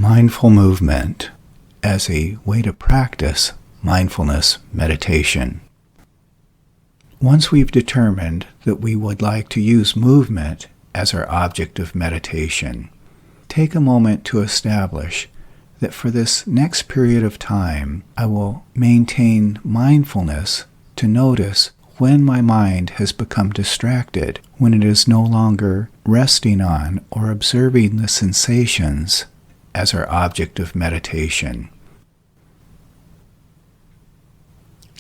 mindful movement as a way to practice mindfulness meditation. Once we've determined that we would like to use movement as our object of meditation, take a moment to establish that for this next period of time, I will maintain mindfulness to notice when my mind has become distracted, when it is no longer resting on or observing the sensations as our object of meditation.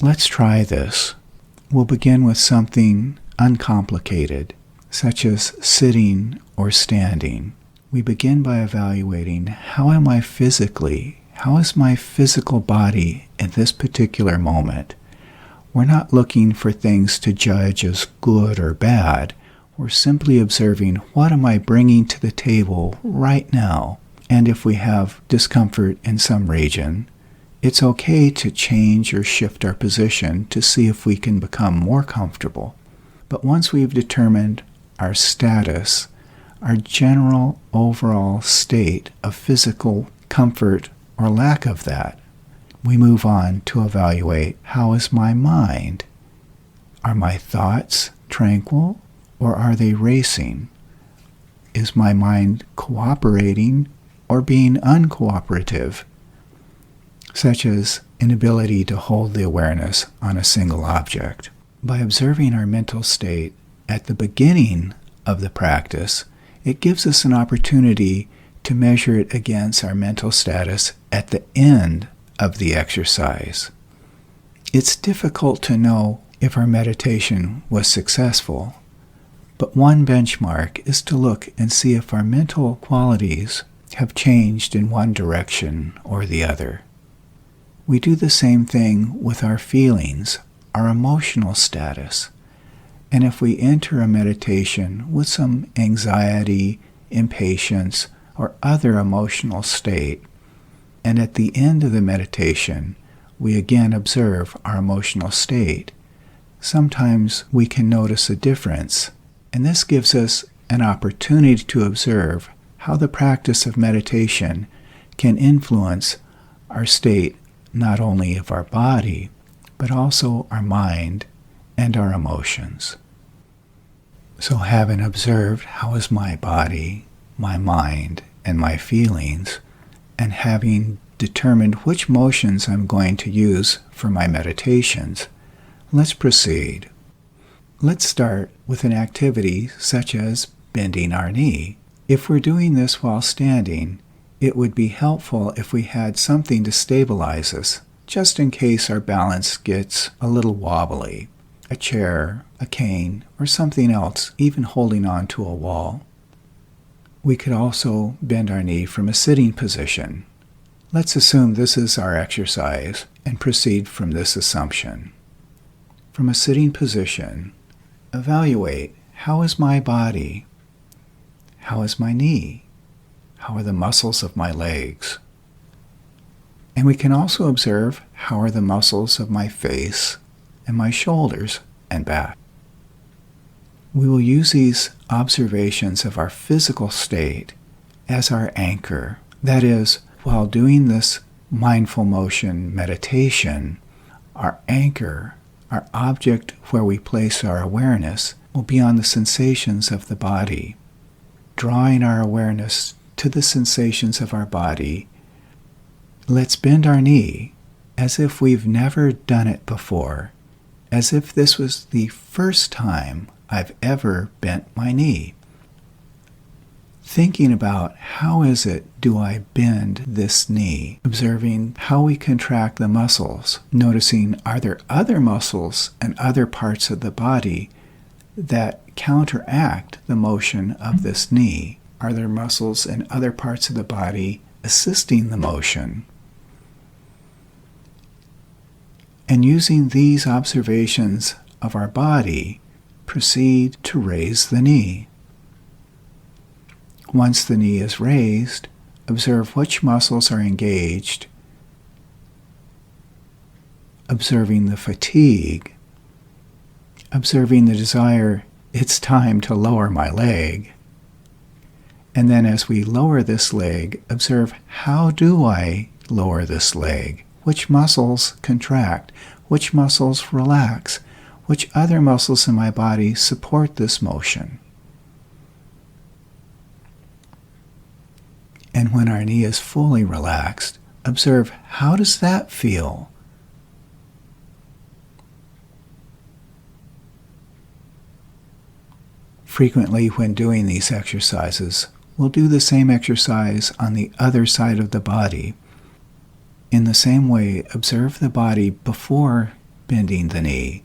Let's try this. We'll begin with something uncomplicated, such as sitting or standing. We begin by evaluating how am I physically, how is my physical body at this particular moment. We're not looking for things to judge as good or bad. We're simply observing what am I bringing to the table right now. And if we have discomfort in some region, it's okay to change or shift our position to see if we can become more comfortable. But once we've determined our status, our general overall state of physical comfort or lack of that, we move on to evaluate how is my mind. Are my thoughts tranquil or are they racing? Is my mind cooperating or being uncooperative, such as inability to hold the awareness on a single object? By observing our mental state at the beginning of the practice, it gives us an opportunity to measure it against our mental status at the end of the exercise. It's difficult to know if our meditation was successful, but one benchmark is to look and see if our mental qualities have changed in one direction or the other. We do the same thing with our feelings, our emotional status. And if we enter a meditation with some anxiety, impatience, or other emotional state, and at the end of the meditation, we again observe our emotional state, sometimes we can notice a difference, and this gives us an opportunity to observe how the practice of meditation can influence our state not only of our body, but also our mind and our emotions. So having observed how is my body, my mind, and my feelings, and having determined which motions I'm going to use for my meditations, let's proceed. Let's start with an activity such as bending our knee. If we're doing this while standing, it would be helpful if we had something to stabilize us, just in case our balance gets a little wobbly. A chair, a cane, or something else, even holding on to a wall. We could also bend our knee from a sitting position. Let's assume this is our exercise and proceed from this assumption. From a sitting position, evaluate how is my body? How is my knee? How are the muscles of my legs? And we can also observe how are the muscles of my face and my shoulders and back. We will use these observations of our physical state as our anchor. That is, while doing this mindful motion meditation, our anchor, our object where we place our awareness, will be on the sensations of the body. Drawing our awareness to the sensations of our body, let's bend our knee as if we've never done it before, as if this was the first time I've ever bent my knee. Thinking about how is it do I bend this knee, observing how we contract the muscles, noticing are there other muscles and other parts of the body that counteract the motion of this knee. Are there muscles and other parts of the body assisting the motion? And using these observations of our body, proceed to raise the knee. Once the knee is raised, observe which muscles are engaged, observing the fatigue, observing the desire, it's time to lower my leg, And then as we lower this leg, observe, how do I lower this leg? Which muscles contract? Which muscles relax? Which other muscles in my body support this motion? And when our knee is fully relaxed, observe, how does that feel? Frequently, when doing these exercises, we'll do the same exercise on the other side of the body. In the same way, observe the body before bending the knee.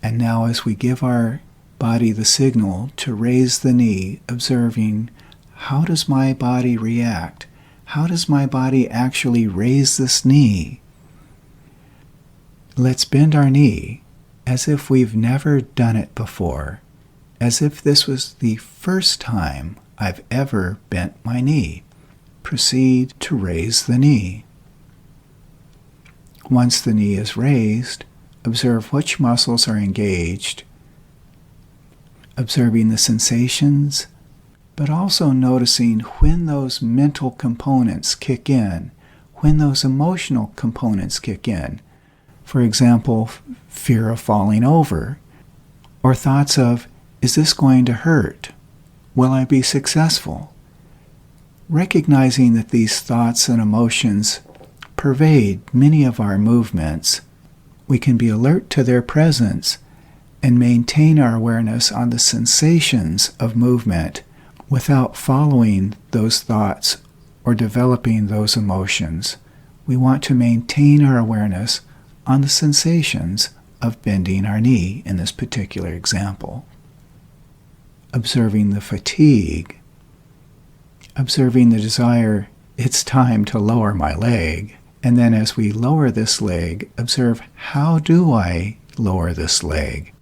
And now as we give our body the signal to raise the knee, observing, how does my body react? How does my body actually raise this knee? Let's bend our knee as if we've never done it before, as if this was the first time I've ever bent my knee. Proceed to raise the knee. Once the knee is raised, observe which muscles are engaged, observing the sensations, but also noticing when those mental components kick in, when those emotional components kick in. For example, fear of falling over, or thoughts of, is this going to hurt? Will I be successful? Recognizing that these thoughts and emotions pervade many of our movements, we can be alert to their presence and maintain our awareness on the sensations of movement without following those thoughts or developing those emotions. We want to maintain our awareness on the sensations of bending our knee in this particular example. Observing the fatigue, observing the desire, it's time to lower my leg. And then as we lower this leg, observe, how do I lower this leg?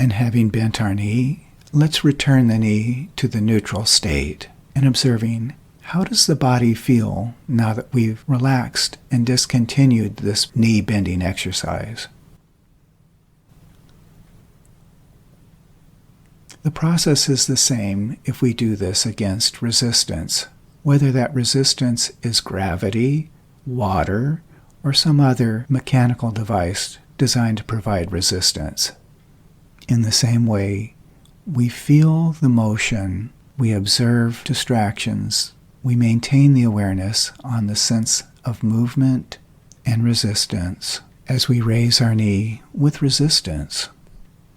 And having bent our knee, let's return the knee to the neutral state and observing, how does the body feel now that we've relaxed and discontinued this knee bending exercise? The process is the same if we do this against resistance, whether that resistance is gravity, water, or some other mechanical device designed to provide resistance. In the same way, we feel the motion, we observe distractions, we maintain the awareness on the sense of movement and resistance as we raise our knee with resistance.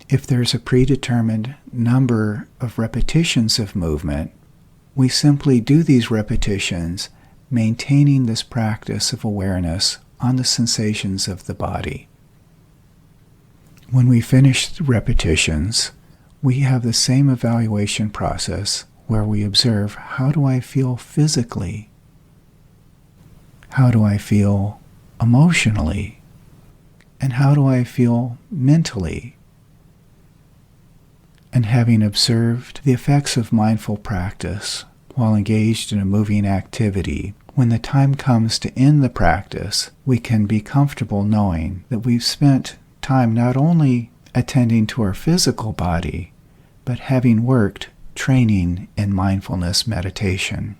If there's a predetermined number of repetitions of movement, we simply do these repetitions, maintaining this practice of awareness on the sensations of the body. When we finish the repetitions, we have the same evaluation process where we observe, how do I feel physically? How do I feel emotionally? And how do I feel mentally? And having observed the effects of mindful practice while engaged in a moving activity, when the time comes to end the practice, we can be comfortable knowing that we've spent time not only attending to our physical body, but having worked training in mindfulness meditation.